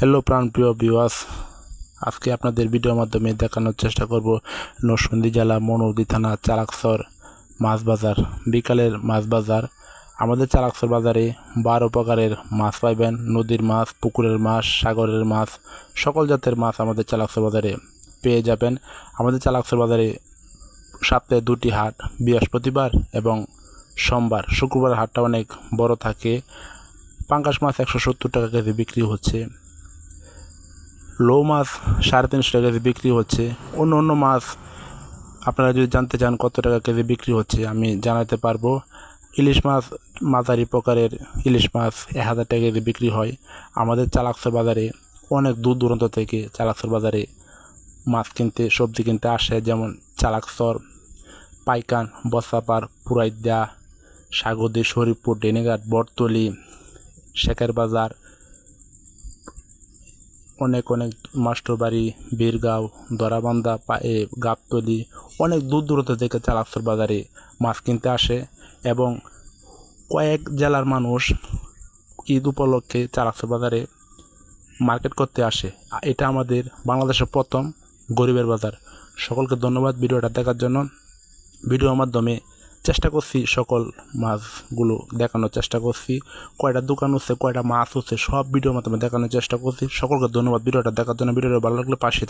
Hello প্রাণপ্রিয় viewers, আজকে আপনাদের ভিডিওর মাধ্যমে দেখানোর চেষ্টা করব নরসিংদী জেলা মনোহরদী থানা চারাকসর মাছ বাজার। বিকালের মাছ বাজার। আমাদের চারাকসর বাজারে 12 প্রকারের মাছ পাইবেন। নদীর মাছ, পুকুরের মাছ, সাগরের মাছ, সকল জাতের মাছ আমাদের চারাকসর বাজারে পেয়ে যাবেন। আমাদের চারাকসর বাজারে সপ্তাহে 2টি হাট, বৃহস্পতিবার এবং সোমবার। শুক্রবার হাটটা অনেক বড় থাকে। পাঙ্গাস মাছ 170 টাকা কেজি বিক্রি হচ্ছে। লো মাছ 350 টাকা কেজি বিক্রি হচ্ছে। অন্য অন্য মাছ আপনারা যদি জানতে চান কত টাকা কেজি বিক্রি হচ্ছে আমি জানাতে পারবো। ইলিশ মাছ মাঝারি প্রকারের ইলিশ মাছ 1000 টাকা কেজি বিক্রি হয়। আমাদের চালাকসর বাজারে অনেক দূর দূরান্ত থেকে চালাকসর বাজারে মাছ কিনতে, সবজি কিনতে আসে। যেমন চালাকসর, পাইকান, বসাপাড়, পুরাইদ্যা, সাগরদী, শরীফপুর, ডেনিঘাট, বটতলী, শেখের বাজার, অনেক মাস্টারবাড়ি, বীরগাঁও, দরাবান্ধা, গাবতলী, অনেক দূর দূরান্ত থেকে চালাকসর বাজারে মাছ কিনতে আসে এবং কয়েক জেলার মানুষ ঈদ উপলক্ষে চালাকসর বাজারে মার্কেট করতে আসে। এটা আমাদের বাংলাদেশের প্রথম গরিবের বাজার। সকলকে ধন্যবাদ ভিডিওটা দেখার জন্য। ভিডিওর মাধ্যমে চেষ্টা করছি সকল মাছগুলো দেখানোর চেষ্টা করছি, কয়টা দোকান হচ্ছে, কয়টা মাছ হচ্ছে, সব ভিডিওর মাধ্যমে দেখানোর চেষ্টা করছি। সকলকে ধন্যবাদ ভিডিওটা দেখার জন্য। ভিডিওটা ভালো লাগলে পাশে